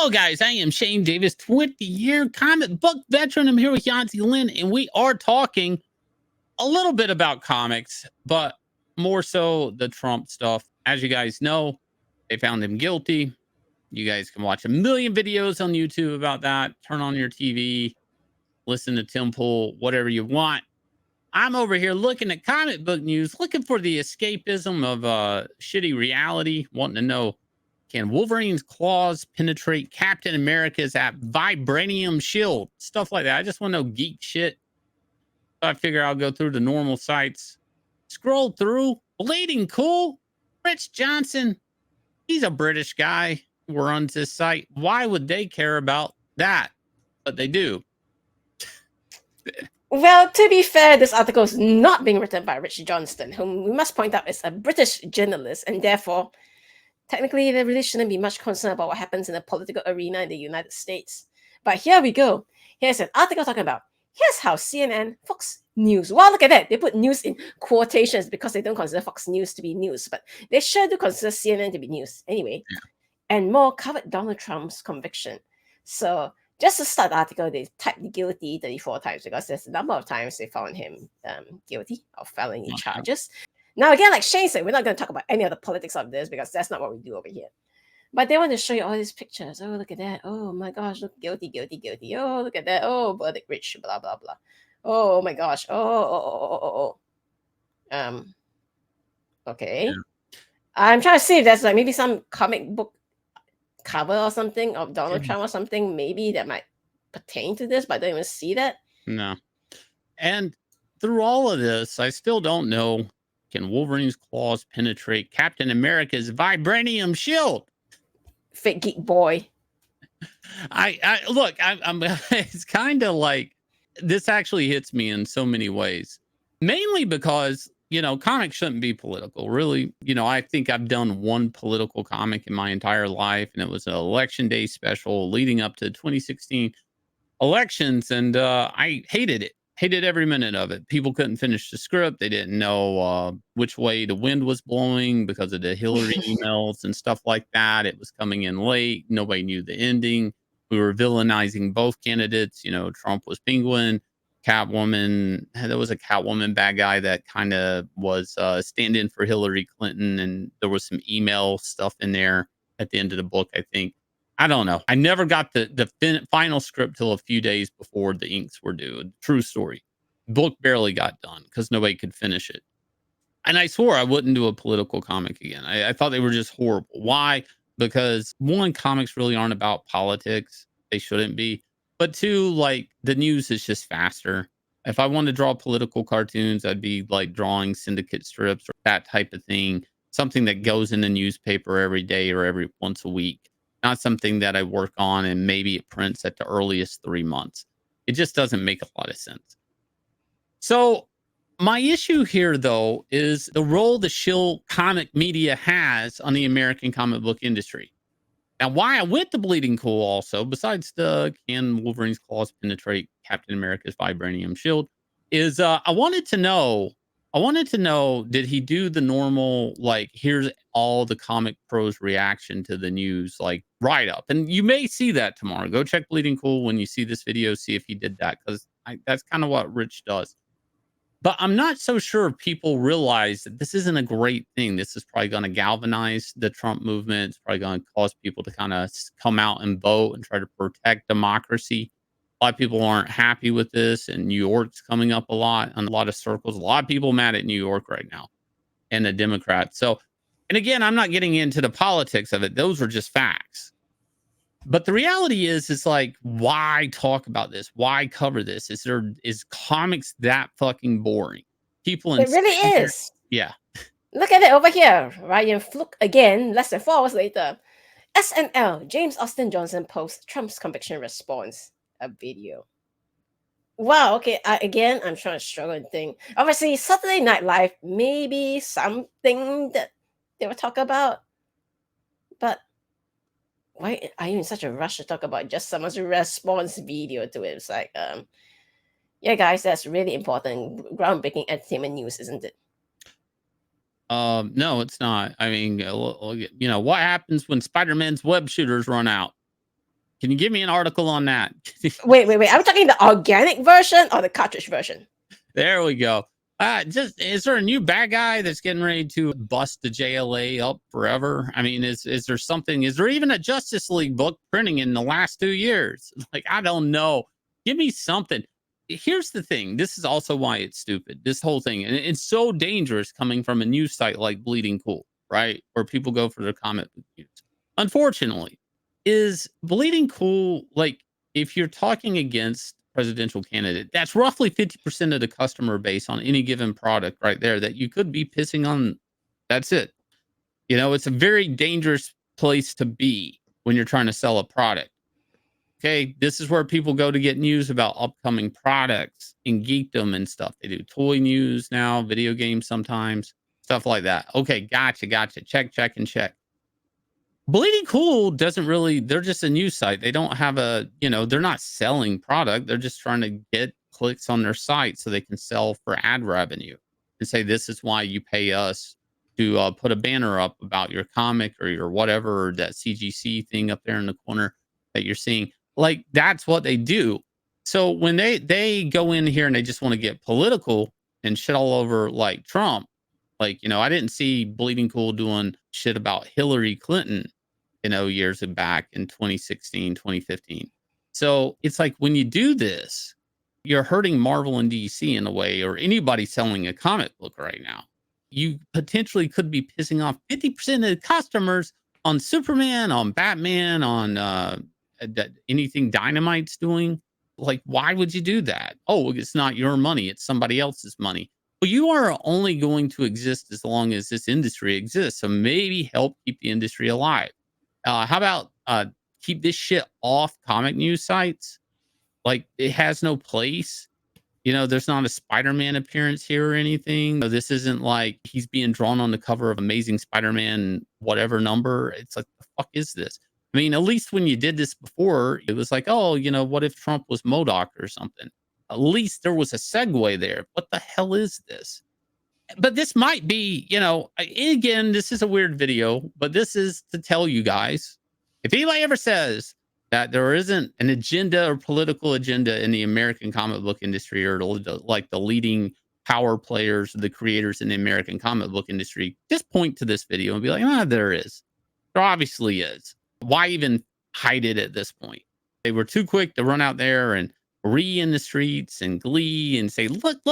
Hello, guys. I am Shane Davis, 20-year comic book veteran. I'm here with Yanzi Lynn, and we are talking a little bit about comics, but more so the Trump stuff. As you guys know, they found him guilty. You guys can watch a million videos on YouTube about that. Turn on your TV, listen to Tim Pool, whatever you want. I'm over here looking at comic book news, looking for the escapism of shitty reality, wanting to know, can Wolverine's claws penetrate Captain America's vibranium shield? Stuff like that. I just want to know geek shit. I figure I'll go through the normal sites, scroll through. Bleeding Cool, Rich Johnson. He's a British guy who runs this site. Why would they care about that? But they do. Well, to be fair, this article is not being written by Rich Johnston, whom we must point out is a British journalist, and therefore, technically, they really shouldn't be much concerned about what happens in the political arena in the United States. But here we go. Here's an article talking about, here's how CNN, Fox News. Wow, look at that. They put news in quotations because they don't consider Fox News to be news, but they sure do consider CNN to be news. Anyway, and more covered Donald Trump's conviction. So just to start the article, they typed guilty 34 times because there's a number of times they found him guilty of felony charges. Now, again, like Shane said, we're not going to talk about any of the politics of this because that's not what we do over here. But they want to show you all these pictures. Oh, look at that. Oh, my gosh. Look, guilty, guilty, guilty. Oh, look at that. Oh, verdict rich, blah, blah, blah. Oh, my gosh. Okay. Yeah. I'm trying to see if there's like maybe some comic book cover or something of Donald Trump or something maybe that might pertain to this, but I don't even see that. No. And through all of this, I still don't know, can Wolverine's claws penetrate Captain America's vibranium shield? Fake geek boy. I look, I'm it's kind of like this actually hits me in so many ways. Mainly because, you know, comics shouldn't be political. Really, you know, I think I've done one political comic in my entire life, and it was an election day special leading up to 2016 elections, and I hated it. Hated every minute of it. People couldn't finish the script. They didn't know which way the wind was blowing because of the Hillary emails and stuff like that. It was coming in late. Nobody knew the ending. We were villainizing both candidates. You know, Trump was Penguin, Catwoman. There was a Catwoman bad guy that kind of was stand-in for Hillary Clinton, and there was some email stuff in there at the end of the book, I think. I don't know. I never got the final script till a few days before the inks were due. True story. Book barely got done because nobody could finish it. And I swore I wouldn't do a political comic again. I thought they were just horrible. Why? Because one, comics really aren't about politics. They shouldn't be. But two, like, the news is just faster. If I wanted to draw political cartoons, I'd be like drawing syndicate strips or that type of thing. Something that goes in the newspaper every day or every once a week. Not something that I work on and maybe it prints at the earliest 3 months. It just doesn't make a lot of sense. So my issue here, though, is the role the shill comic media has on the American comic book industry. And why I went to Bleeding Cool also, besides the can Wolverine's claws penetrate Captain America's vibranium shield, is I wanted to know, did he do the normal, like, here's all the comic pros reaction to the news, like, write up? And you may see that tomorrow. Go check Bleeding Cool when you see this video, see if he did that, because that's kind of what Rich does. But I'm not so sure people realize that this isn't a great thing. This is probably going to galvanize the Trump movement. It's probably going to cause people to kind of come out and vote and try to protect democracy. A lot of people aren't happy with this, and New York's coming up a lot in a lot of circles. A lot of people mad at New York right now and the Democrats. So, and again, I'm not getting into the politics of it. Those are just facts. But the reality is like, why talk about this? Why cover this? Is comics that fucking boring? People in it really is. Yeah. Look at it over here. Ryan Fluke again, less than 4 hours later. SNL, James Austin Johnson posts Trump's conviction response, a video. Wow, okay. Again, I'm trying to struggle and think. Obviously, Saturday Night Live, maybe something that they would talk about. But why are you in such a rush to talk about just someone's response video to it? It's like, yeah, guys, that's really important. Groundbreaking entertainment news, isn't it? No, it's not. I mean, you know, what happens when Spider-Man's web shooters run out? Can you give me an article on that? Wait. Are we talking the organic version or the cartridge version? There we go. Just is there a new bad guy that's getting ready to bust the JLA up forever? I mean, is there something? Is there even a Justice League book printing in the last 2 years? Like, I don't know. Give me something. Here's the thing. This is also why it's stupid. This whole thing, and it's so dangerous coming from a news site like Bleeding Cool, right, where people go for their comic book news. Unfortunately, is Bleeding Cool, like, if you're talking against presidential candidate, that's roughly 50% of the customer base on any given product right there that you could be pissing on. That's it. You know, it's a very dangerous place to be when you're trying to sell a product. Okay, this is where people go to get news about upcoming products and geekdom and stuff. They do toy news now, video games sometimes, stuff like that. Okay, gotcha. Check and check. Bleeding Cool doesn't really, they're just a news site. They don't have a, you know, they're not selling product. They're just trying to get clicks on their site so they can sell for ad revenue and say, this is why you pay us to put a banner up about your comic or your whatever, or that CGC thing up there in the corner that you're seeing. Like, that's what they do. So when they go in here and they just want to get political and shit all over like Trump, like, you know, I didn't see Bleeding Cool doing shit about Hillary Clinton, you know, years back in 2016, 2015. So it's like, when you do this, you're hurting Marvel and DC in a way, or anybody selling a comic book right now. You potentially could be pissing off 50% of the customers on Superman, on Batman, on anything Dynamite's doing. Like, why would you do that? Oh, it's not your money, it's somebody else's money. Well, you are only going to exist as long as this industry exists. So maybe help keep the industry alive. How about keep this shit off comic news sites? Like, it has no place. You know, there's not a Spider-Man appearance here or anything. So this isn't like he's being drawn on the cover of Amazing Spider-Man whatever number. It's like, the fuck is this? I mean, at least when you did this before, it was like, oh, you know, what if Trump was MODOK or something? At least there was a segue there. What the hell is this? But this might be, you know, again, this is a weird video, but this is to tell you guys, if anybody ever says that there isn't an agenda or political agenda in the American comic book industry, or like the leading power players, the creators in the American comic book industry, just point to this video and be like, there is. There obviously is. Why even hide it at this point? They were too quick to run out there and in the streets and glee and say, look,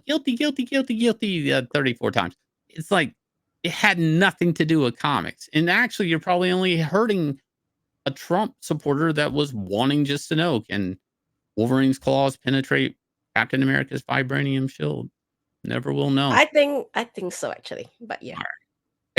guilty 34 times. It's like, it had nothing to do with comics. And actually, you're probably only hurting a Trump supporter that was wanting just to know, can Wolverine's claws penetrate Captain America's vibranium shield? Never will know. I think so, actually. But yeah.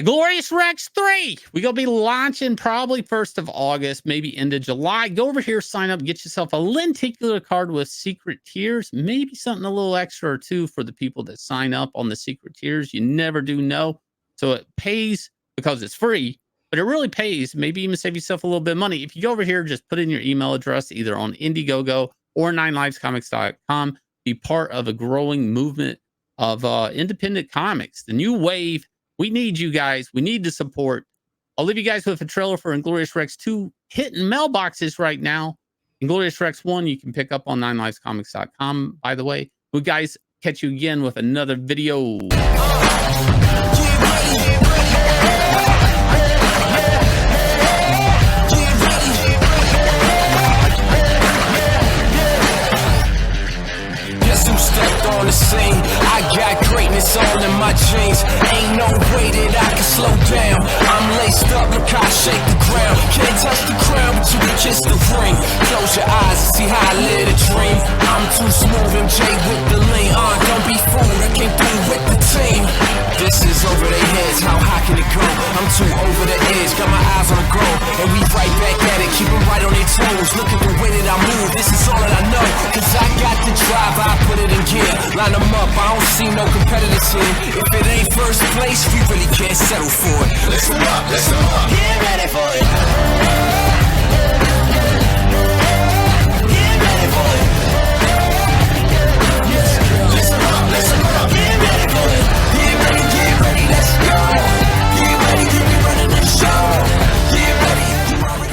Glorious Rex 3. We're going to be launching probably 1st of August, maybe end of July. Go over here, sign up, get yourself a lenticular card with secret tiers. Maybe something a little extra or two for the people that sign up on the secret tiers. You never do know. So it pays because it's free, but it really pays. Maybe even save yourself a little bit of money. If you go over here, just put in your email address either on Indiegogo or 9livescomics.com. Be part of a growing movement of independent comics. The new wave. We need you guys. We need the support. I'll leave you guys with a trailer for Inglorious Rex 2 hitting mailboxes right now. Inglorious Rex 1, you can pick up on 9livescomics.com, by the way. We guys catch you again with another video. Stepped on the scene, I got greatness all in my jeans. Ain't no way that I can slow down. I'm laced up, look how I shake the ground. Can't touch the crown, but you can kiss the ring. Close your eyes and see how I live a dream. I'm too smooth, MJ with the lean. Don't be fooled, I came through with the team. This is over their heads, how high can it go? I'm too over the edge, got my eyes on the goal. And we right back at it, keep them right on their toes. Look at the way that I move, this is all that I know. Cause I got the drive, I put it in gear. Line them up, I don't see no competitors here. If it ain't first place, we really can't settle for it. Listen up, get ready for it.